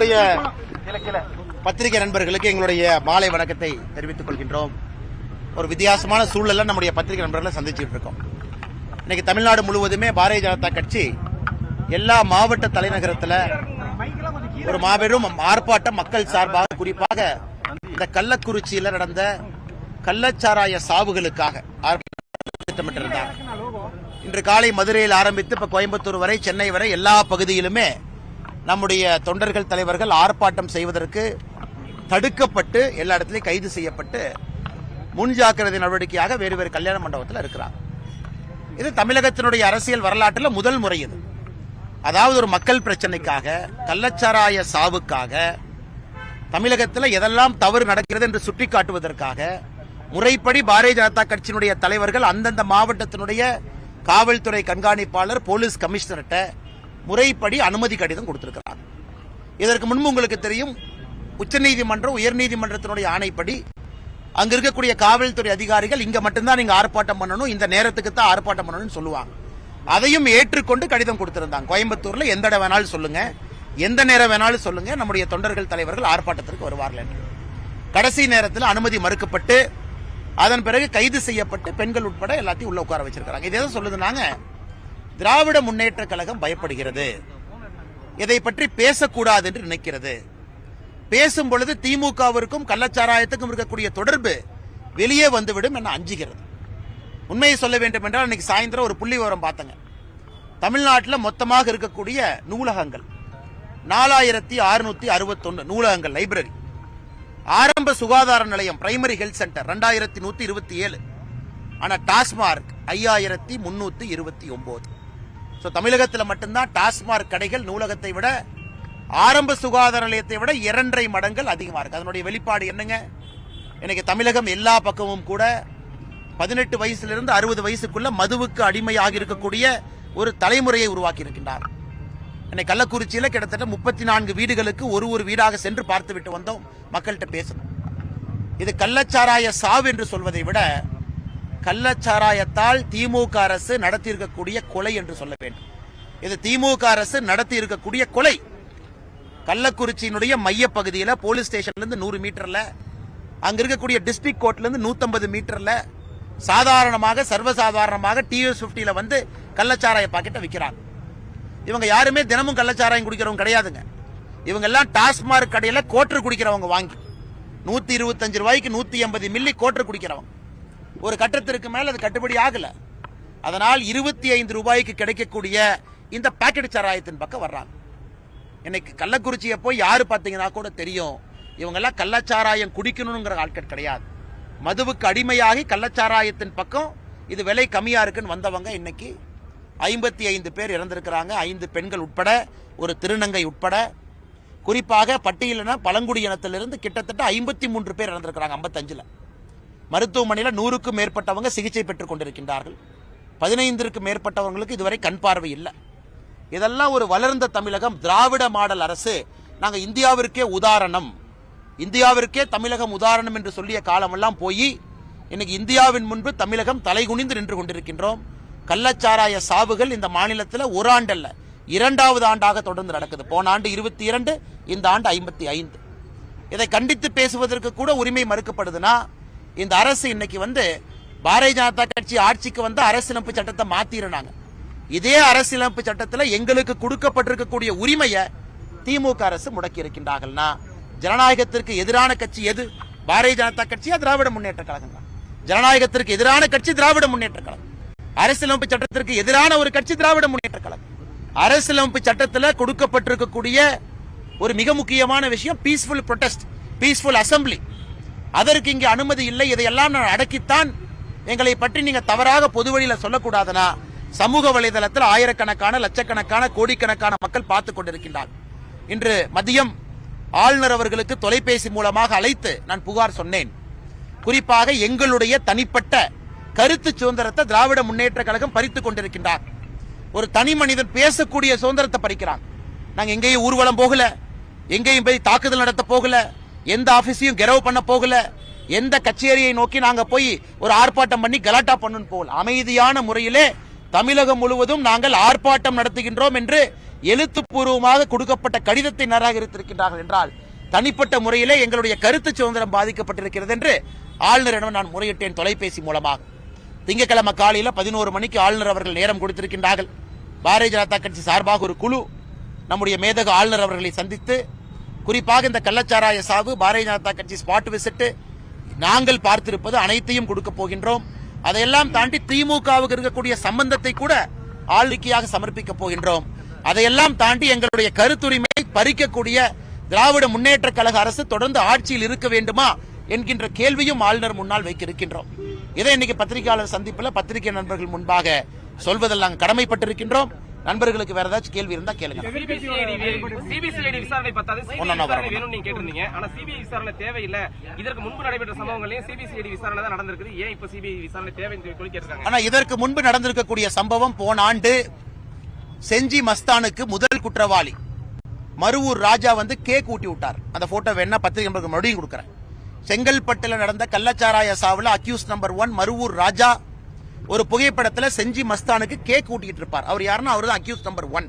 நம்முடைய பத்திரிகை நண்பர்களுக்கு எங்களுடைய மாலை வணக்கத்தை தெரிவித்துக் கொள்கின்றோம். ஒரு வித்தியாசமான சூழல்ல நம்முடைய பத்திரிகை நண்பர்களை சந்திச்சுட்டு இருக்கோம். இன்னைக்கு தமிழ்நாடு முழுவதுமே பாரதிய ஜனதா கட்சி எல்லா மாவட்ட தலைநகரத்தில் ஒரு மாபெரும் ஆர்ப்பாட்டம் மக்கள் சார்பாக, குறிப்பாக இந்த கள்ளக்குறிச்சியில் நடந்த கள்ளச்சாராய சாவுகளுக்காக திட்டமிட்டிருந்தார். இன்று காலை மதுரையில் ஆரம்பித்து இப்ப கோயம்புத்தூர் வரை, சென்னை வரை எல்லா பகுதியிலுமே நம்முடைய தொண்டர்கள் தலைவர்கள் ஆர்ப்பாட்டம் செய்வதற்கு தடுக்கப்பட்டு எல்லா இடத்திலையும் கைது செய்யப்பட்டு முன்ஜாக்கிரதை நடவடிக்கையாக வேறு வேறு கல்யாண மண்டபத்தில் இருக்கிறார். இது தமிழகத்தினுடைய அரசியல் வரலாற்றில் முதல் முறை. இது அதாவது ஒரு மக்கள் பிரச்சனைக்காக, கள்ளச்சாராய சாவுக்காக தமிழகத்தில் எதெல்லாம் தவறு நடக்கிறது என்று சுட்டிக்காட்டுவதற்காக முறைப்படி பாரதிய ஜனதா கட்சியினுடைய தலைவர்கள் அந்தந்த மாவட்டத்தினுடைய காவல்துறை கண்காணிப்பாளர், போலீஸ் கமிஷனர்கிட்ட முறைப்படி அனுமதி கடிதம் கொடுத்திருக்கிறார். இதற்கு முன்பு உங்களுக்கு தெரியும், உச்சநீதிமன்றம், உயர்நீதிமன்றத்தினுடைய ஆணைப்படி அங்க இருக்கக்கூடிய காவல்துறை அதிகாரிகள் இங்க மட்டும்தான் நீங்க ஆர்ப்பாட்டம் பண்ணணும், இந்த நேரத்துக்கு தான் ஆர்ப்பாட்டம் பண்ணணும்னு சொல்லுவாங்க. அதையும் ஏற்றுக்கொண்டு கடிதம் கொடுத்திருந்தாங்க. கோயம்புத்தூர்ல எந்த இடம் வேணாலும் சொல்லுங்க, எந்த நேரம் வேணாலும் சொல்லுங்க, நம்முடைய தொண்டர்கள் தலைவர்கள் ஆர்ப்பாட்டத்திற்கு வருவார்கள் என்று. கடைசி நேரத்தில் அனுமதி மறுக்கப்பட்டு அதன் பிறகு கைது செய்யப்பட்டு பெண்கள் உட்பட எல்லாத்தையும் உள்ள உட்கார வச்சிருக்காங்க. இதே சொல்லுதுனாங்க, திராவிட முன்னேற்ற கழகம் பயப்படுகிறது, இதை பற்றி பேசக்கூடாது என்று நினைக்கிறது. பேசும் பொழுது திமுகவிற்கும் கள்ளச்சாராயத்துக்கும் இருக்கக்கூடிய தொடர்பு வெளியே வந்துவிடும் என அஞ்சுகிறது. உண்மையை சொல்ல வேண்டும் என்றால், இன்னைக்கு சாயந்தரம் ஒரு புள்ளி விவரம் பார்த்தங்க. தமிழ்நாட்டில் மொத்தமாக இருக்கக்கூடிய நூலகங்கள் 4661 நூலகங்கள், லைப்ரரி. ஆரம்ப சுகாதார நிலையம், பிரைமரி ஹெல்த் சென்டர் 2127. ஆனா டாஸ்மார்க் 5329. தமிழகத்தில் மட்டும்தான் டாஸ்மார்க் கடைகள் நூலகத்தை விட, ஆரம்ப சுகாதார நிலையத்தை விட 2.5 மடங்கள் அதிகமா இருக்கு. அதனுடைய வெளிப்பாடு என்னங்க? இன்னைக்கு தமிழகம் எல்லா பக்கமும் கூட 18 வயசிலிருந்து 60 வயசுக்குள்ள மதுவுக்கு அடிமையாக இருக்கக்கூடிய ஒரு தலைமுறையை உருவாக்கி இருக்கின்றார். இன்னைக்கு கள்ளக்குறிச்சியில கிட்டத்தட்ட 34 வீடுகளுக்கு ஒரு வீடாக சென்று பார்த்து விட்டு வந்தோம், மக்கள்கிட்ட பேசணும். இது கள்ளச்சாராய சாவு என்று சொல்வதை விட கள்ளச்சாராயத்தால் திமுக அரசு நடத்தி இருக்கக்கூடிய கொலை என்று சொல்ல வேண்டும். இது திமுக அரசு நடத்தி இருக்கக்கூடிய கொலை. கள்ளக்குறிச்சியினுடைய மைய பகுதியில் போலீஸ் ஸ்டேஷன்ல இருந்து 100 மீட்டர்ல, அங்க இருக்கக்கூடிய டிஸ்ட்ரிக்ட் கோர்ட்ல இருந்து 150 மீட்டர்ல சாதாரணமாக, சர்வசாதாரணமாக TS50 வந்து கள்ளச்சாராய பாக்கெட்டை விற்கிறாங்க. இவங்க யாருமே தினமும் கள்ளச்சாராயம் குடிக்கிறவங்க கிடையாதுங்க. இவங்க எல்லாம் டாஸ்மார்க் கடையில கோட்டர் குடிக்கிறவங்க, வாங்கி 125 ரூபாய்க்கு 180 மில்லி கோட்டர் குடிக்கிறவங்க. ஒரு கட்டத்திற்கு மேல அது கட்டுப்படி ஆகல. அதனால் 25 ரூபாய்க்கு கிடைக்கக்கூடிய இந்த பாக்கெட் சாராயத்தின் பக்கம் வர்றாங்க. இன்னைக்கு கள்ளக்குறிச்சியை போய் யாரு பார்த்தீங்கன்னா கூட தெரியும், இவங்க எல்லாம் கள்ளச்சாராயம் குடிக்கணுங்கிற ஆட்கள் கிடையாது. மதுவுக்கு அடிமையாகி கள்ளச்சாராயத்தின் பக்கம் இது விலை கம்மியா இருக்குன்னு வந்தவங்க இன்னைக்கு 55 பேர் இறந்திருக்கிறாங்க. 5 பெண்கள் உட்பட, ஒரு திருநங்கை உட்பட. குறிப்பாக பட்டியலின பழங்குடி இனத்திலிருந்து கிட்டத்தட்ட 53 பேர் இறந்திருக்கிறாங்க. 55ல் மருத்துவமனையில் 100க்கும் மேற்பட்டவங்க சிகிச்சை பெற்றுக் கொண்டிருக்கின்றார்கள். 15க்கும் மேற்பட்டவங்களுக்கு இதுவரை கண் பார்வை இல்லை. இதெல்லாம் ஒரு வளர்ந்த தமிழகம், திராவிட மாடல் அரசு. நாங்க இந்தியாவிற்கே உதாரணம், இந்தியாவிற்கே தமிழகம் உதாரணம் என்று சொல்லிய காலமெல்லாம் போய் இன்னைக்கு இந்தியாவின் முன்பு தமிழகம் தலைகுனிந்து நின்று கொண்டிருக்கின்றோம். கள்ளச்சாராய சாவுகள் இந்த மாநிலத்தில் ஒரு ஆண்டல்ல, 2வது ஆண்டாக தொடர்ந்து நடக்குது. போன ஆண்டு 22, இந்த ஆண்டு 55. இதை கண்டித்து பேசுவதற்கு கூட உரிமை மறுக்கப்படுதுன்னா, இந்த அரசு இன்னைக்கு வந்து பாரதிய ஜனதா கட்சி ஆட்சிக்கு வந்து அரசியலமைப்பு சட்டத்தை மாத்திருந்தாங்க. இதே அரசியலமைப்பு சட்டத்தில் எங்களுக்கு கொடுக்கப்பட்டிருக்கக்கூடிய உரிமையை திமுக அரசு முடக்கி இருக்கின்றார்கள்னா, ஜனநாயகத்திற்கு எதிரான கட்சி எது? பாரதிய ஜனதா கட்சியா திராவிட முன்னேற்ற கழகம் தான். ஜனநாயகத்திற்கு எதிரான கட்சி திராவிட முன்னேற்ற கழகம். அரசியலமைப்பு சட்டத்திற்கு எதிரான ஒரு கட்சி திராவிட முன்னேற்ற கழகம். அரசியலமைப்பு சட்டத்தில் கொடுக்கப்பட்டிருக்கக்கூடிய ஒரு மிக முக்கியமான விஷயம் பீஸ்ஃபுல் ப்ரொடெஸ்ட், பீஸ்ஃபுல் அசம்பிளி. அதற்கு இங்கே அனுமதி இல்லை. இதையெல்லாம் நான் அடக்கித்தான் எங்களை பற்றி நீங்க தவறாக பொதுவழியில சொல்லக்கூடாதுன்னா, சமூக வலைதளத்தில் ஆயிரக்கணக்கான, லட்சக்கணக்கான, கோடிக்கணக்கான மக்கள் பார்த்துக் கொண்டிருக்கின்றார். இன்று மதியம் ஆளுநர் அவர்களுக்கு தொலைபேசி மூலமாக அழைத்து நான் புகார் சொன்னேன். குறிப்பாக எங்களுடைய தனிப்பட்ட கருத்து சுதந்திரத்தை திராவிட முன்னேற்ற கழகம் பறித்துக் கொண்டிருக்கின்றார். ஒரு தனி மனிதன் பேசக்கூடிய சுதந்திரத்தை பறிக்கிறான். நாங்க எங்கேயும் ஊர்வலம் போகல, எங்கேயும் போய் தாக்குதல் நடத்த போகல, எந்த ஆபீஸையும் கெரவ் பண்ண போகல, எந்த கச்சேரியை நோக்கி நாங்க போய் ஒரு ஆர்ப்பாட்டம் பண்ணி கலாட்டா பண்ணு போகல. அமைதியான முறையிலே தமிழகம் முழுவதும் நாங்கள் ஆர்ப்பாட்டம் நடத்துகின்றோம் என்று எழுத்துப்பூர்வமாக கொடுக்கப்பட்ட கடிதத்தை நிராகரித்திருக்கின்றார்கள் என்றால் தனிப்பட்ட முறையிலே எங்களுடைய கருத்து சுதந்திரம் பாதிக்கப்பட்டிருக்கிறது என்று ஆளுநரிடம் நான் முறையிட்டேன் தொலைபேசி மூலமாக. திங்கட்கிழமை காலையில் 11 மணிக்கு ஆளுநர் அவர்கள் நேரம் கொடுத்திருக்கின்றார்கள். பாரதிய ஜனதா கட்சி சார்பாக ஒரு குழு நம்முடைய மேதக ஆளுநர் அவர்களை சந்தித்து குறிப்பாக இந்த கள்ளச்சாராய சாவு பாரதிய ஜனதா கட்சி ஸ்பாட் விசிட் நாங்கள் பார்த்திருப்பது அனைத்தையும் கொடுக்க போகின்றோம். அதையெல்லாம் தாண்டி திமுகவுக்கு இருக்கக்கூடிய சம்பந்தத்தை கூட ஆளுக்கையாக சமர்ப்பிக்க போகின்றோம். அதையெல்லாம் தாண்டி எங்களுடைய கருத்துரிமை பறிக்கக்கூடிய திராவிட முன்னேற்ற கழக அரசு தொடர்ந்து ஆட்சியில் இருக்க வேண்டுமா என்கின்ற கேள்வியும் ஆளுநர் முன்னால் வைக்க இருக்கின்றோம். இதை இன்னைக்கு பத்திரிகையாளர் சந்திப்பில் பத்திரிகை நண்பர்கள் முன்பாக சொல்வதில் நாங்கள் கடமைப்பட்டிருக்கின்றோம். நண்பர்களுக்கு வேற ஏதாச்சும் கேள்வி இருந்தா கேளுங்க. சிபிசிஐடி விசாரணை பத்தாது, வேணும்னு நீங்க கேட்டிருந்தீங்க. ஆனா சிபிஐ விசாரணை தேவையில்லை. இதற்கு முன்பு நடைபெற்ற சம்பவங்களையும் சிபிசிஐடி விசாரணை தான் நடந்திருக்கு. ஏன் இப்ப சிபிஐ விசாரணை தேவைன்னு சொல்லி கேட்டிருக்காங்க. ஆனா இதற்கு முன்பு நடந்திருக்கக்கூடிய சம்பவம் போன ஆண்டு செஞ்சி மஸ்தானுக்கு முதல் குற்றவாளி மருவூர் ராஜா வந்து கேக் ஊட்டி விட்டார். அந்த போட்டோ வேணா பத்திரிகை நண்பர்களுக்கு மறுபடியும் கொடுக்கிறேன். செங்கல்பட்டில் நடந்த கள்ளச்சாராய சாவுல அக்யூஸ் நம்பர் 1 மருவூர் ராஜா ஒரு புகைப்படத்தில் செஞ்சி மஸ்தானுக்கு கேக் ஊட்டிட்டு இருப்பார். அவர் யாருன்னா அவர் தான் அக்யூஸ் நம்பர் 1.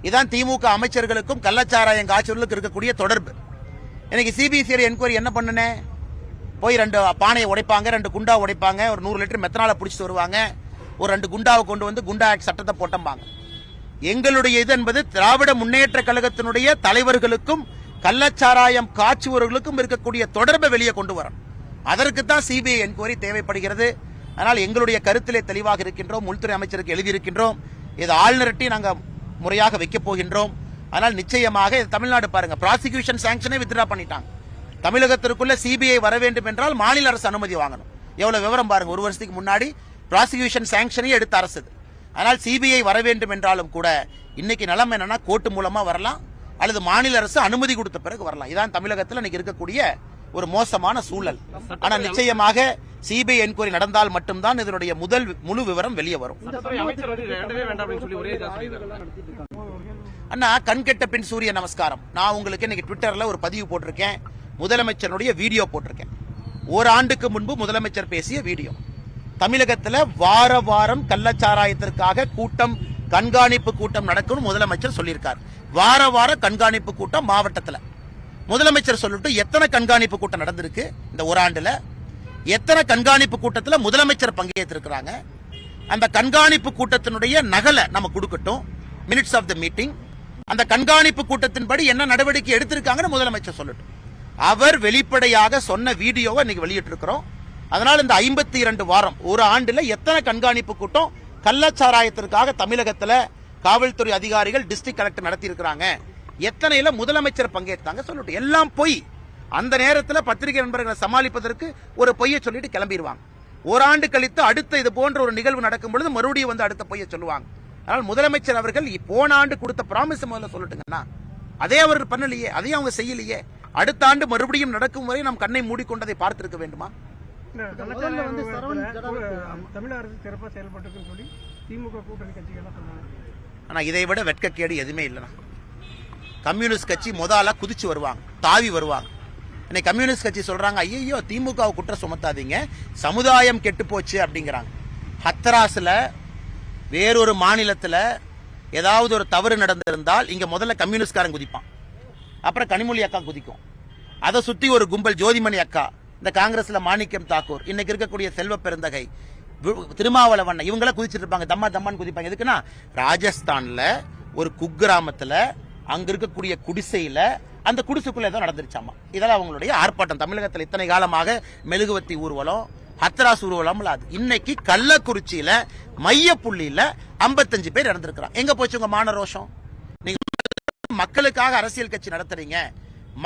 இதான் திமுக அமைச்சர்களுக்கும் கள்ளச்சாராயம் காய்ச்சலுக்கு இருக்கக்கூடிய தொடர்பு. இன்னைக்கு சிபிசிஐடி என்கொயரி என்ன பண்ணுனே, போய் 2 பானையை உடைப்பாங்க, 2 குண்டா உடைப்பாங்க, ஒரு 100 லிட்டர் மெத்தனால பிடிச்சிட்டு வருவாங்க, ஒரு 2 குண்டாவை கொண்டு வந்து குண்டா ஆக்ட் சட்டத்தை போட்டம்பாங்க. எங்களுடைய இது என்பது திராவிட முன்னேற்ற கழகத்தினுடைய தலைவர்களுக்கும் கள்ளச்சாராயம் காய்ச்சுவர்களுக்கும் இருக்கக்கூடிய தொடர்பை வெளியே கொண்டு வரணும். அதற்கு தான் சிபிஐ என்கொயரி தேவைப்படுகிறது. அதனால் எங்களுடைய கருத்திலே தெளிவாக இருக்கின்றோம். உள்துறை அமைச்சருக்கு எழுதியிருக்கின்றோம். இது ஆளுநர்கிட்ட நாங்கள் முறையாக வைக்கப் போகின்றோம். ஆனால் நிச்சயமாக தமிழ்நாடு பாருங்க, ப்ராசிக்யூஷன் சாங்ஷனை வித்ட்ரா பண்ணிட்டாங்க. தமிழகத்திற்குள்ள சிபிஐ வர வேண்டும் என்றால் மாநில அரசு அனுமதி வாங்கணும். எவ்வளவு விவரம் பாருங்க, 1 வருஷத்துக்கு முன்னாடி ப்ராசிக்யூஷன் சாங்ஷனை எடுத்த அரசு. ஆனால் சிபிஐ வர வேண்டும் என்றாலும் கூட இன்னைக்கு நிலைமை என்னன்னா கோர்ட்டு மூலமா வரலாம் அல்லது மாநில அரசு அனுமதி கொடுத்த பிறகு வரலாம். இதான் தமிழகத்தில் இன்னைக்கு இருக்கக்கூடிய ஒரு மோசமான சூழல். ஆனால் நிச்சயமாக சிபிஐ என்கொயரி நடந்தால் மட்டும்தான் இதனுடைய முழு விவரம் வெளியே வரும். அண்ணா, கண்கெட்ட பின் சூரிய நமஸ்காரம். நான் உங்களுக்கு இன்னைக்கு ட்விட்டர்ல ஒரு பதிவு போட்டிருக்கேன், முதலமைச்சருடைய வீடியோ போட்டிருக்கேன். ஒரு ஆண்டுக்கு முன்பு முதலமைச்சர் பேசிய வீடியோ. தமிழகத்தில் வார வாரம் கள்ளச்சாராயத்திற்காக கூட்டம், கண்காணிப்பு கூட்டம் நடக்கும் முதலமைச்சர் சொல்லியிருக்கார். வார வார கண்காணிப்பு கூட்டம் மாவட்டத்தில் முதலமைச்சர் சொல்லிட்டு எத்தனை கண்காணிப்பு கூட்டம் நடந்திருக்கு இந்த ஒரு ஆண்டுல, எத்தனை கண்காணிப்பு கூட்டத்தில் முதலமைச்சர் பங்கேற்றிருக்கிறாங்க, அந்த கண்காணிப்பு கூட்டத்தினுடைய நகலை நம்ம கொடுக்கட்டும், மினிட்ஸ் ஆஃப் த மீட்டிங். அந்த கண்காணிப்பு கூட்டத்தின்படி என்ன நடவடிக்கை எடுத்திருக்காங்கன்னு முதலமைச்சர் சொல்லட்டும். அவர் வெளிப்படையாக சொன்ன வீடியோவை இன்னைக்கு வெளியிட்டிருக்கிறோம். அதனால் இந்த 52 வாரம் ஒரு ஆண்டுல எத்தனை கண்காணிப்பு கூட்டம் கள்ளச்சாராயத்திற்காக தமிழகத்தில் காவல்துறை அதிகாரிகள், டிஸ்ட்ரிக்ட் கலெக்டர் நடத்தி இருக்கிறாங்க, எத்தனையில முதலமைச்சர் பங்கேற்றாங்க சொல்லட்டும். எல்லாம் பொய். அந்த நேரத்தில் பத்திரிகை நண்பர்களை சமாளிப்பதற்கு ஒரு பொய்யை சொல்லிட்டு கிளம்பிடுவாங்க. ஓராண்டு கழித்து அடுத்த இது போன்ற ஒரு நிகழ்வு நடக்கும் பொழுது மறுபடியும் வந்து அடுத்த பொய்யை சொல்லுவாங்க. அதனால் முதலமைச்சர் அவர்கள் போன ஆண்டு கொடுத்த பிராமிஸ் முதல்ல சொல்லட்டுங்கன்னா, அதே அவர் பண்ணலையே, அதையும் அவங்க செய்யலையே. அடுத்த ஆண்டு மறுபடியும் நடக்கும் வரை நாம் கண்ணை மூடிக்கொண்டதை பார்த்திருக்க வேண்டுமா? தமிழக அரசு சிறப்பாக செயல்பட்டு சொல்லி திமுக கூட்டணி கட்சிகள் சொன்னாங்க. ஆனா இதை விட வெட்கக்கேடு எதுவுமே இல்லைனா, கம்யூனிஸ்ட் கட்சி முதல்ல குதிச்சு வருவாங்க, தாவி வருவாங்க. இன்னைக்கு கம்யூனிஸ்ட் கட்சி சொல்றாங்க, ஐயோ திமுக குற்றம் சுமத்தாதீங்க, சமுதாயம் கெட்டு போச்சு அப்படிங்கிறாங்க. ஹத்ராஸ்ல வேறொரு மாநிலத்தில் ஏதாவது ஒரு தவறு நடந்திருந்தால் இங்க முதல்ல கம்யூனிஸ்ட்காரன் குதிப்பான், அப்புறம் கனிமொழி அக்கா குதிக்கும். அதை சுத்தி ஒரு கும்பல், ஜோதிமணி அக்கா, இந்த காங்கிரஸ்ல மாணிக்கம் தாக்கூர், இன்னைக்கு இருக்கக்கூடிய செல்வ பெருந்தகை, திருமாவளவன், இவங்கள குதிச்சிட்டு இருப்பாங்க, தம்மா தம்மான்னு குதிப்பாங்க. எதுக்குன்னா ராஜஸ்தான்ல ஒரு குக்கிராமத்துல அங்க இருக்கக்கூடிய குடிசையில அந்த குடிசைக்குள்ள ஏதோ நடந்துருச்சாமா. இதெல்லாம் அவங்களுடைய ஆர்ப்பாட்டம். தமிழகத்தில் இத்தனை காலமாக மெழுகுவத்தி ஊர்வலம், ஹத்ராஸ் ஊர்வலம் இல்லாது. இன்னைக்கு கள்ளக்குறிச்சியில மையப்புள்ளியில 55 பேர் இறந்திருக்கிறாங்க. எங்க போச்சு உங்க மான ரோஷம்? நீங்க மக்களுக்காக அரசியல் கட்சி நடத்துறீங்க,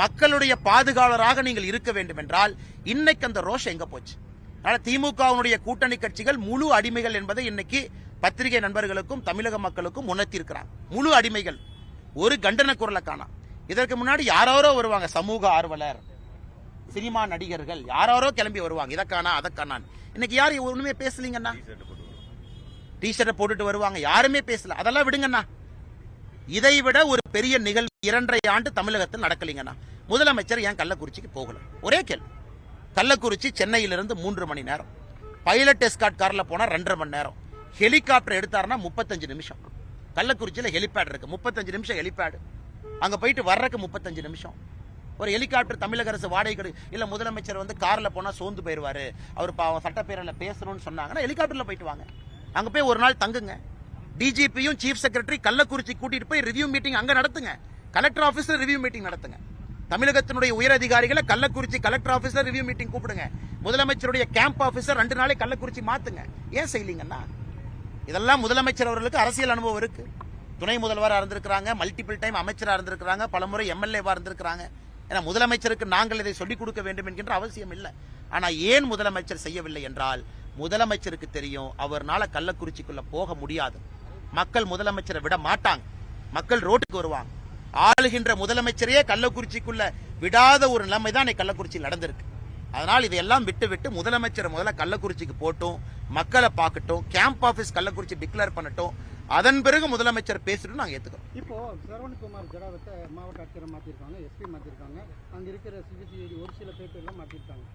மக்களுடைய பாதுகாவலராக நீங்கள் இருக்க வேண்டும் என்றால் இன்னைக்கு அந்த ரோஷம் எங்க போச்சு? அதனால திமுகவுடைய கூட்டணி கட்சிகள் முழு அடிமைகள் என்பதை இன்னைக்கு பத்திரிகை நண்பர்களுக்கும் தமிழக மக்களுக்கும் உணர்த்தியிருக்கிறாங்க. முழு அடிமைகள். ஒரு கண்டன குரலை காணோம். இதற்கு முன்னாடி யாரோ வருவாங்க, சமூக ஆர்வலர், சினிமா நடிகர்கள் யாரோ கிளம்பி வருவாங்க, இதற்கானா அதற்கானான். இன்னைக்கு யாரும் ஒண்ணுமே பேசலீங்கண்ணா. டிஷர்ட்டை போட்டுட்டு வருவாங்க, யாருமே பேசல. அதெல்லாம் விடுங்கண்ணா. இதை விட ஒரு பெரிய நிகழ்வு 2.5 ஆண்டு தமிழகத்தில் நடக்கலீங்கண்ணா. முதலமைச்சர் ஏன் கள்ளக்குறிச்சிக்கு போகல? ஒரே கேள்வி. கள்ளக்குறிச்சி சென்னையிலிருந்து 3 மணி நேரம், பைலட் எஸ்கார்ட் கார்ல போனா 2.5 மணி நேரம், ஹெலிகாப்டர் எடுத்தாருன்னா 35 நிமிஷம். கள்ளக்குறிச்சியில் ஹெலிபேட் இருக்கு, 35 நிமிஷம் ஹெலிபேடு. அங்க போயிட்டு வர்றதுக்கு 35 நிமிஷம். ஒரு ஹெலிகாப்டர் தமிழக அரசு வாடகை இல்ல முதலமைச்சர் வந்து கார்ல போனா சோர்ந்து போயிருவாரு, அவர் சட்டப்பேரவையில் பேசணும்னு சொன்னாங்கன்னா ஹெலிகாப்டர்ல போயிட்டு வாங்க, அங்க போய் ஒரு நாள் தங்குங்க. டிஜிபியும் சீஃப் செக்ரட்டரி கள்ளக்குறிச்சி கூட்டிட்டு போய் ரிவ்யூ மீட்டிங் அங்க நடத்துங்க. கலெக்டர் ஆபீஸ்ல ரிவ்யூ மீட்டிங் நடத்துங்க. தமிழகத்தினுடைய உயர் அதிகாரிகளை கள்ளக்குறிச்சி கலெக்டர் ஆபீஸ்ல ரிவ்யூ மீட்டிங் கூப்பிடுங்க. முதலமைச்சருடைய கேம்ப் ஆபீசர் 2 நாளை கள்ளக்குறிச்சி மாத்துங்க. ஏன் செய்யலீங்கன்னா? இதெல்லாம் முதலமைச்சர் அவர்களுக்கு அரசியல் அனுபவம் இருக்கு. துணை முதல்வராக இருந்திருக்கிறாங்க, மல்டிபிள் டைம் அமைச்சராக இருந்திருக்கிறாங்க, பலமுறை எம்எல்ஏவா இருந்திருக்கிறாங்க. ஏன்னா முதலமைச்சருக்கு நாங்கள் இதை சொல்லிக் கொடுக்க வேண்டும் என்கின்ற அவசியம் இல்லை. ஆனா ஏன் முதலமைச்சர் செய்யவில்லை என்றால், முதலமைச்சருக்கு தெரியும் அவர்னால கள்ளக்குறிச்சிக்குள்ள போக முடியாது. மக்கள் முதலமைச்சரை விட மாட்டாங்க, மக்கள் ரோட்டுக்கு வருவாங்க. ஆளுகின்ற முதலமைச்சரையே கள்ளக்குறிச்சிக்குள்ள விடாத ஒரு நிலைமை தான் கள்ளக்குறிச்சியில் நடந்திருக்கு. அதனால் இதையெல்லாம் விட்டு முதலமைச்சர் முதல்ல கள்ளக்குறிச்சிக்கு போட்டும், மக்களை பார்க்கட்டும், கேம்ப் ஆபீஸ் கள்ளக்குறிச்சி டிக்ளேர் பண்ணட்டும், அதன் பிறகு முதலமைச்சர் பேசிட்டு நாங்க ஏத்துக்கிறோம். இப்போ சரவணகுமார் ஜடாவத்தை மாவட்ட ஆட்சியரை மாத்திருக்காங்க, எஸ்பி மாத்திருக்காங்க, அங்க இருக்கிற சிபிசிஐடி ஒரு சில பேர் எல்லாம் மாத்திருக்காங்க,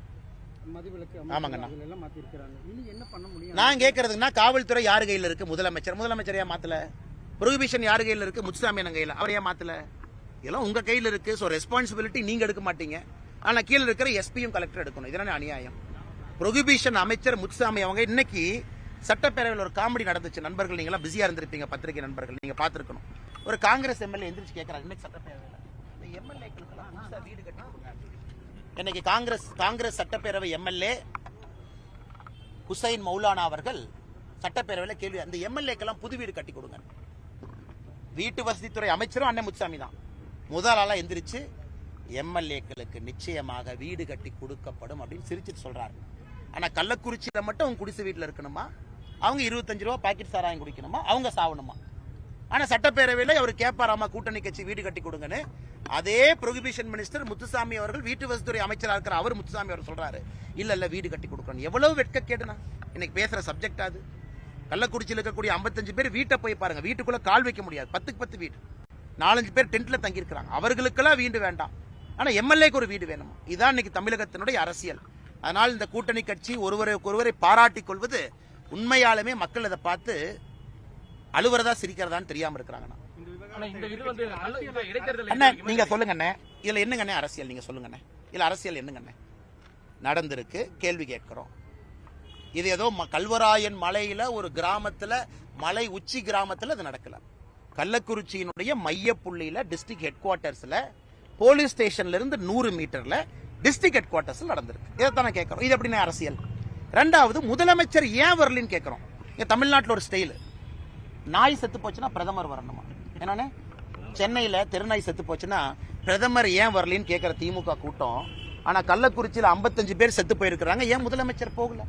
மதிவிலக்கு எல்லாம் மாத்திருக்காங்க. இனி என்ன பண்ண முடியும்? நான் கேட்கறதுன்னா காவல்துறை யாரு கையில இருக்கு? முதலமைச்சர் ஏன் மாத்தல? ப்ரொஹிபிஷன் யாரு கையில இருக்கு? முத்துசாமி கையில, அவர் ஏன் மாத்தல? இதெல்லாம் உங்க கையில இருக்கு. சோ ரெஸ்பான்சிபிலிட்டி நீங்க எடுக்க மாட்டீங்க, ஆனா கீழே இருக்கிற எஸ்பியும் கலெக்டர் எடுக்கணும். இதனால அநியாயம். ப்ரொஹிபிஷன் அமைச்சர் முத்துசாமி அவங்க இன்னைக்கு சட்டப்பேரவையில் ஒரு காமெடி நடந்துச்சு. நண்பர்கள் நீங்க எல்லாம் பிஸியா இருந்திருப்பீங்க, பத்திரிகை நண்பர்கள் நீங்க பாத்துருக்கணும். ஒரு காங்கிரஸ் எம்எல்ஏ எந்திரிச்சு கேட்கறாங்க, இன்னைக்கு சட்டப்பேரவையில் இந்த எம்எல்ஏக்களுக்கெல்லாம் புதுசா வீடு கட்டி இன்னைக்கு காங்கிரஸ் சட்டப்பேரவை எம்எல்ஏ ஹுசைன் மௌலானா அவர்கள் சட்டப்பேரவையில் கேள்வி, அந்த எம்எல்ஏக்கெல்லாம் புது வீடு கட்டி கொடுங்க. வீட்டு வசதித்துறை அமைச்சரும் அண்ணன் முத்துசாமி தான் முதல் ஆளா எந்திரிச்சு எம்எல்ஏக்களுக்கு நிச்சயமாக வீடு கட்டி கொடுக்கப்படும் அப்படின்னு சிரிச்சிட்டு சொல்றாரு. ஆனா கள்ளக்குறிச்சியில மட்டும் அவங்க குடிசை வீட்டுல இருக்கணுமா, அவங்க 25 ரூபாய் பாக்கெட் சாராயம் குடிக்கணுமா, அவங்க சாவணுமா? ஆனா சட்டப்பேரவையில் அவர் கேட்பாராமா கூட்டணி கட்சி வீடு கட்டி கொடுங்கன்னு. அதே ப்ரொஹிபிஷன் மினிஸ்டர் முத்துசாமி அவர்கள் வீட்டு வசதித்துறை அமைச்சராக இருக்கிற அவர் முத்துசாமி அவர் சொல்றாரு இல்ல வீடு கட்டி கொடுக்கணும். எவ்வளவு வெட்க கேடுனா இன்னைக்கு பேசுற சப்ஜெக்ட் அது. கள்ளக்குறிச்சியில் இருக்கக்கூடிய 55 பேர் வீட்டை போய் பாருங்க, வீட்டுக்குள்ள கால் வைக்க முடியாது. 10க்கு 10 வீடு, 4-5 பேர் டென்ட்ல தங்கி இருக்கிறாங்க. அவர்களுக்கெல்லாம் வீடு வேண்டாம், ஆனா எம்எல்ஏக்கு ஒரு வீடு வேணும். இதான் இன்னைக்கு தமிழகத்தினுடைய அரசியல். அதனால் இந்த கூட்டணி கட்சி ஒருவரை பாராட்டிக் கொள்வது உண்மையாலுமே மக்கள் இதை பார்த்து அழுவுறதா சிரிக்கிறதான்னு தெரியாம இருக்கிறாங்க. நீங்க சொல்லுங்க இதுல என்னங்க அரசியல்? நீங்க சொல்லுங்க இதுல அரசியல் என்னங்க நடந்திருக்கு? கேள்வி கேட்கிறோம். இது ஏதோ கல்வராயன் மலையில ஒரு கிராமத்துல, மலை உச்சி கிராமத்துல இது நடக்கல. கள்ளக்குறிச்சியினுடைய மைய புள்ளியில டிஸ்ட்ரிக்ட் ஹெட் குவார்டர்ஸ்ல போலீஸ் ஸ்டேஷன்ல இருந்து 100 மீட்டர்ல டிஸ்ட்ரிக்ட் ஹெட் குவார்டர்ஸ் நடந்திருக்கு. இதைத்தானே கேட்கிறோம். இது எப்படின்னா அரசியல். ரெண்டாவது, முதலமைச்சர் ஏன் வரலன்னு கேட்கிறோம். இங்க தமிழ்நாட்டில் ஒரு ஸ்டைல், நாய் செத்து போச்சுன்னா பிரதமர் வரணுமா? என்னன்னு சென்னையில தெருநாய் செத்து போச்சுன்னா பிரதமர் ஏன் வரலன்னு கேட்கிற திமுக கூட்டம். ஆனா கள்ளக்குறிச்சியில் 55 பேர் செத்து போயிருக்கிறாங்க, ஏன் முதலமைச்சர் போகல?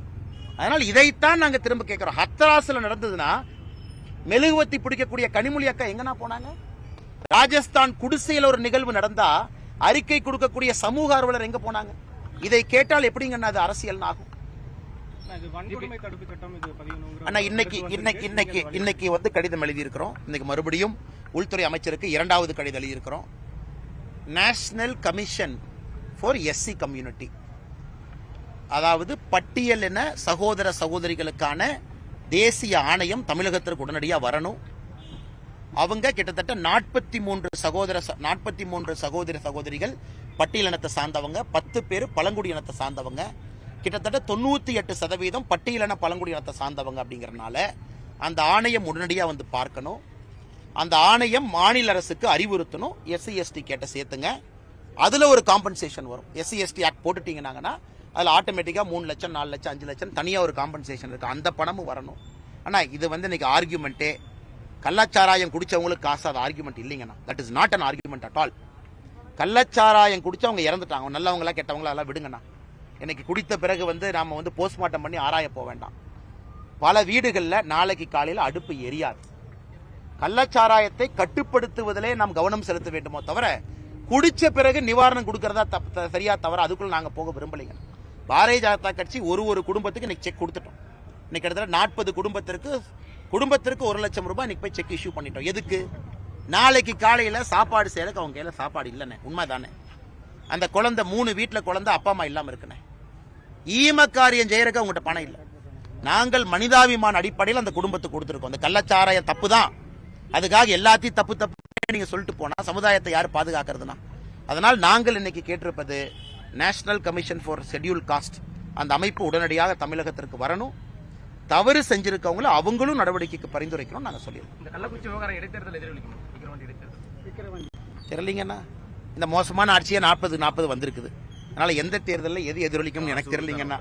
அதனால இதைத்தான் நாங்க திரும்ப கேட்கிறோம். ஹத்ராஸ்ல நடந்ததுன்னா மெழுகுவத்தி பிடிக்கக்கூடிய கனிமொழி அக்கா எங்கனா போனாங்க? ராஜஸ்தான் குடிசையில் ஒரு நிகழ்வு நடந்தா அறிக்கை கொடுக்கக்கூடிய சமூக ஆர்வலர் எங்க போனாங்க? இதை கேட்டால் எப்படிங்கன்னா அது அரசியல் ஆகும். இன்னைக்கு வந்து கடிதம் எழுதி இருக்கிறோம். இன்னைக்கு மறுபடியும் உள்துறை அமைச்சருக்கு 2வது கடிதம் எழுதி இருக்கிறோம். National commission for SC community, அதாவது பட்டியலின சகோதர சகோதரிகளுக்கான தேசிய ஆணையம் தமிழகத்திற்கு உடனடியாக வரணும். அவங்க கிட்டத்தட்ட 43 சகோதர சகோதரிகள் பட்டியலினத்தை சார்ந்தவங்க, 10 பேர் பழங்குடியினத்தை சார்ந்தவங்க, கிட்டத்தட்ட 98% பட்டியலின பழங்குடியினத்தை சார்ந்தவங்க. அப்படிங்கறதுனால அந்த ஆணையம் உடனடியாக வந்து பார்க்கணும். அந்த ஆணையம் மாநில அரசுக்கு அறிவுறுத்தணும், எஸ்சி எஸ்டி கேட்ட சேர்த்துங்க, அதுல ஒரு காம்பன்சேஷன் வரும். எஸ்சி எஸ்டி ஆக்ட் போட்டுட்டீங்கன்னா அதுல ஆட்டோமேட்டிக்கா 3 லட்சம் 4 லட்சம் 5 லட்சம் தனியா ஒரு காம்பன்சேஷன் இருக்கு. அந்த பணமும் வரணும். ஆனா இது வந்து இன்னைக்கு ஆர்கியூமெண்ட்டே கள்ளச்சாராயம் குடிச்சவங்களுக்கு காசு, அது ஆர்கியூமெண்ட் இல்லைங்கண்ணா. That is not an argument at all. கள்ளச்சாராயம் குடிச்சவங்க இறந்துட்டாங்க, நல்லவங்களா கெட்டவங்களா எல்லாம் விடுங்கண்ணா. இன்னைக்கு குடித்த பிறகு வந்து நாம வந்து போஸ்ட்மார்ட்டம் பண்ணி ஆராய போக வேண்டாம். பல வீடுகளில் நாளைக்கு காலையில் அடுப்பு எரியாது. கள்ளச்சாராயத்தை கட்டுப்படுத்துவதிலே நாம் கவனம் செலுத்த வேண்டுமோ தவிர குடிச்ச பிறகு நிவாரணம் கொடுக்கறதா சரியா தவிர அதுக்குள்ள நாங்க போக விரும்பலைங்க. பாரதிய ஜனதா கட்சி ஒரு குடும்பத்துக்கு இன்னைக்கு செக் கொடுத்துட்டோம். இன்னைக்கு கிட்டத்தட்ட 40 குடும்பத்திற்கு 1 லட்சம் ரூபாய் இன்னைக்கு போய் செக் இஷ்யூ பண்ணிட்டோம். எதுக்கு? நாளைக்கு காலையில சாப்பாடு செய்யறதுக்கு அவங்க கையில சாப்பாடு இல்லைன்னு உண்மைதானே. அந்த குழந்தை 3 வீட்டுல குழந்தை அப்பா அம்மா இல்லாம இருக்குன்னு ஈமக்காரியம் செய்யறதுக்கு அவங்ககிட்ட பணம் இல்லை. நாங்கள் மனிதாபிமான அடிப்படையில் அந்த குடும்பத்துக்கு கொடுத்துருக்கோம். அந்த கள்ளச்சாராயம் தப்பு தான், அதுக்காக எல்லாத்தையும் தப்பு தப்பு நீங்க சொல்லிட்டு போனா சமுதாயத்தை யார் பாதுகாக்கிறதுனா? அதனால் நாங்கள் இன்னைக்கு கேட்டிருப்பது national commission for scheduled caste அந்த அமைப்பு உடனடியாக தமிழகத்திற்கு வரணும். தவறு செஞ்சிருக்கவங்களும் அவங்களும் நடவடிக்கைக்கு பரிந்துரைக்கணும் நாங்க சொல்லியிருக்கோம். இந்த கள்ளக்குறிச்சி விவகாரம் இடைத்தேர்தல் எதிரொலிக்கும் விக்கிரவாண்டி இடைத்தேர்தல் தெரியலீங்கன்னா இந்த மோசமான ஆட்சியே 40 வந்திருக்குது. அதனால எந்த தேர்தலில் எது எதிரொலிக்கும்னு எனக்கு தெரியலீங்கன்னா.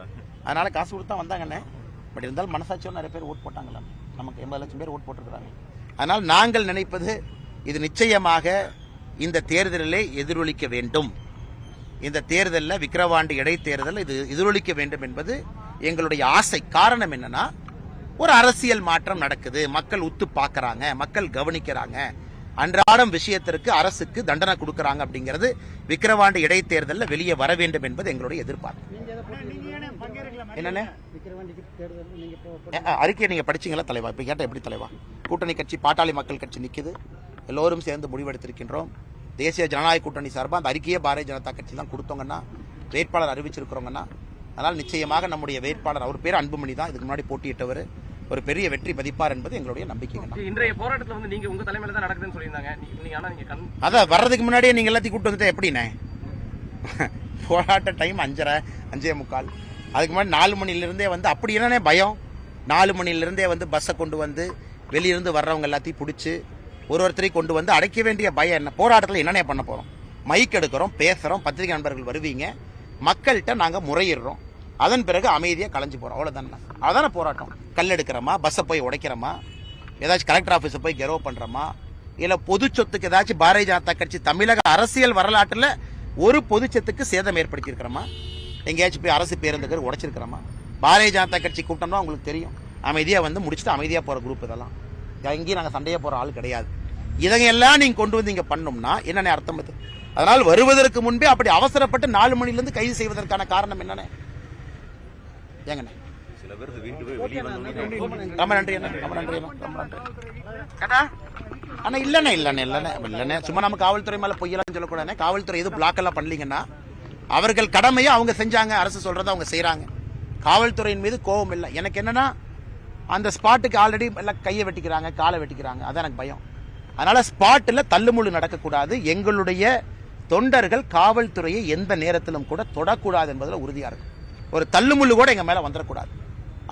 அதனால காசு கொடுத்தா வந்தாங்கண்ணே. பட் இருந்தாலும் மனசாட்சியோட நிறைய பேர் ஓட் போட்டாங்களா? நமக்கு 80 லட்சம் பேர் ஓட் போட்டிருக்கிறாங்க. அதனால் நாங்கள் நினைப்பது இது நிச்சயமாக இந்த தேர்தலிலே எதிரொலிக்க வேண்டும். இந்த தேர்தலில் விக்கிரவாண்டி இடைத்தேர்தல் இது எதிரொலிக்க வேண்டும் என்பது எங்களுடைய ஆசை. காரணம் என்னன்னா, ஒரு அரசியல் மாற்றம் நடக்குது, மக்கள் உத்து பார்க்கறாங்க, மக்கள் கவனிக்கிறாங்க, அன்றாடம் விஷயத்திற்கு அரசுக்கு தண்டனை கொடுக்கறாங்க. அப்படிங்கிறது விக்கிரவாண்டி இடைத்தேர்தலில் வெளியே வர வேண்டும் என்பது எங்களுடைய எதிர்பார்ப்பு. என்னன்னு அறிக்கையை நீங்க படிச்சீங்களா தலைவா? இப்ப கேட்ட எப்படி தலைவா? கூட்டணி கட்சி பாட்டாளி மக்கள் கட்சி நிக்குது, எல்லோரும் சேர்ந்து முடிவெடுத்திருக்கின்றோம். தேசிய ஜனநாயக கூட்டணி சார்பாக அந்த அறிக்கையை பாரதிய ஜனதா கட்சி தான் கொடுத்தோங்கன்னா, வேட்பாளர் அறிவிச்சிருக்கிறோங்கன்னா, அதனால் நிச்சயமாக நம்முடைய வேட்பாளர், அவர் பேர் அன்புமணி தான், இதுக்கு முன்னாடி போட்டியிட்டவர், ஒரு பெரிய வெற்றி பதிப்பார் என்பது எங்களுடைய நம்பிக்கை. இன்றைய போராட்டத்தில் வந்து நீங்க உங்க தலைமையில தான் நடக்குதுன்னு சொல்லியிருந்தாங்க. அதான் வர்றதுக்கு முன்னாடியே நீங்க எல்லாத்தையும் கூப்பிட்டு வந்துட்டு எப்படிண்ணே? போராட்ட டைம் 5:30 5:45. அதுக்கு முன்னாடி 4 மணிலிருந்தே வந்து அப்படி என்னன்னே பயம். 4 மணிலிருந்தே வந்து பஸ்ஸை கொண்டு வந்து வெளியிருந்து வர்றவங்க எல்லாத்தையும் பிடிச்சி ஒருத்தரையும் கொண்டு வந்து அடைக்க வேண்டிய பயம் என்ன? போராட்டத்தில் என்னென்ன பண்ண போறோம்? மைக் எடுக்கிறோம், பேசுறோம், பத்திரிகை நண்பர்கள் வருவீங்க, மக்கள்கிட்ட நாங்க முறையிடுறோம், அதன் பிறகு அமைதியாக கலைஞ்சு போறோம். அவ்வளவுதானே. அதான போராட்டம். கல் எடுக்கிறோமா, பஸ்ஸை போய் உடைக்கிறோமா, ஏதாச்சும் கலெக்டர் ஆபீஸை போய் கெரோ பண்றோமா, இல்ல பொது சொத்துக்கு ஏதாச்சும் பாரதிய ஜனதா கட்சி தமிழக அரசியல் வரலாற்றுல ஒரு பொது சொத்துக்கு சேதம் ஏற்படுத்தி இருக்கிறோமா? எங்கேயாச்சும் போய் அரசு பேருந்துக்கு உடைச்சிருக்கிறோமா? பாரதிய ஜனதா கட்சி கூட்டம்னா உங்களுக்கு தெரியும், அமைதியா வந்து முடிச்சுட்டு அமைதியா போற குரூப். இதெல்லாம் எங்கேயும் நாங்க சண்டையே போற ஆள் கிடையாது. இதெல்லாம் நீங்க கொண்டு வந்து இங்க பண்ணோம்னா என்னென்ன அர்த்தம் அது? அதனால் வருவதற்கு முன்பே அப்படி அவசரப்பட்டு 4 மணிலிருந்து கைது செய்வதற்கான காரணம் என்னென்ன? ஏங்கண்ணே ரொம்ப நன்றி அண்ணா, ரொம்ப நன்றி அண்ணா, ரொம்ப நன்றி அண்ணா. இல்லண்ணே சும்மா நம்ம காவல்துறை மேல பொய்யெல்லாம் சொல்லக்கூடாது. காவல்துறை எது பிளாக் எல்லாம் பண்ணலீங்கன்னா அவர்கள் கடமையை அவங்க செஞ்சாங்க, அரசு சொல்றதை அவங்க செய்யறாங்க. காவல்துறையின் மீது கோபம் இல்லை. எனக்கு என்னன்னா, அந்த ஸ்பாட்டுக்கு ஆல்ரெடி எல்லாம் கையை வெட்டிக்கிறாங்க, காலை வெட்டிக்கிறாங்க, அதான் எனக்கு பயம். அதனால ஸ்பாட்டில் தள்ளுமுள்ளு நடக்கக்கூடாது. எங்களுடைய தொண்டர்கள் காவல்துறையை எந்த நேரத்திலும் கூட தொடக்கூடாது என்பதில் உறுதியா இருக்கும். ஒரு தள்ளுமுள்ளு கூட எங்க மேல வந்துடக்கூடாது.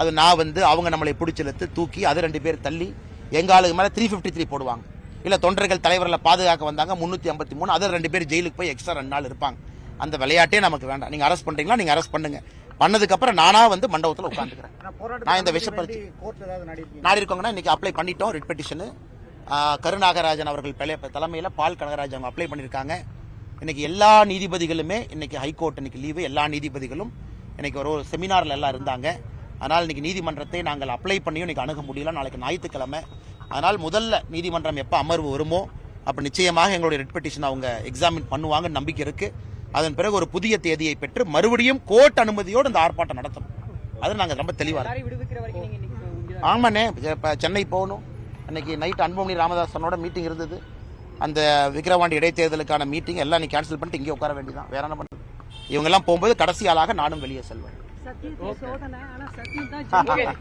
அது நான் வந்து அவங்க நம்மளை பிடிச்செழுத்து தூக்கி அது 2 பேர் தள்ளி எங்க ஆளுக்கு மேல 353 போடுவாங்க. இல்ல தொண்டர்கள் தலைவர்களை பாதுகாக்க வந்தாங்க 353, அது 2 பேர் ஜெயிலுக்கு போய் எக்ஸ்ட்ரா 2 நாள் இருப்பாங்க. அந்த விளையாட்டே நமக்கு வேண்டாம். நீங்க அரெஸ்ட் பண்றீங்களா, நீங்க அரெஸ்ட் பண்ணுங்க. பண்ணதுக்கு அப்புறம் நானா வந்து மண்டபத்தில் உட்காந்துக்கிறேன். நான் இந்த விஷயப்படுத்தி நாடி இருக்கோங்கன்னா இன்னைக்கு அப்ளை பண்ணிட்டோம். ரிட் பெட்டிஷனு கருநாகராஜன் அவர்கள் தலைமையில பால் கனகராஜ் அவங்க அப்ளை பண்ணிருக்காங்க. இன்னைக்கு எல்லா நீதிபதிகளுமே இன்னைக்கு ஹைகோர்ட் இன்னைக்கு லீவு, எல்லா நீதிபதிகளும் இன்னைக்கு ஒரு செமினார்ல எல்லாம் இருந்தாங்க. அதனால் இன்னைக்கு நீதிமன்றத்தை நாங்கள் அப்ளை பண்ணியும் இன்னைக்கு அணுக முடியல. நாளைக்கு ஞாயிற்றுக்கிழமை. அதனால் முதல்ல நீதிமன்றம் எப்ப அமர்வு வருமோ அப்ப நிச்சயமாக எங்களுடைய ரிட் பெட்டிஷன் அவங்க எக்ஸாமின் பண்ணுவாங்க நம்பிக்கை இருக்கு. அதன் பிறகு ஒரு புதிய தேதியை பெற்று மறுபடியும் கோர்ட் அனுமதியோடு இந்த ஆர்ப்பாட்டம் நடத்தணும். அது நாங்க ரொம்ப தெளிவா இருக்கோம். ஆமாண்ணே, சென்னை போகணும். இன்னைக்கு நைட் அன்புமணி ராமதாசனோட மீட்டிங் இருந்தது. அந்த விக்கிரவாண்டி இடைத்தேர்தலுக்கான மீட்டிங் எல்லாம் நீ கேன்சல் பண்ணிட்டு இங்கே உட்கார வேண்டியதான். வேற என்ன பண்றது? இவங்க எல்லாம் போகும்போது கடைசி ஆளாக நானும் வெளியே செல்வேன். சத்தியத்தை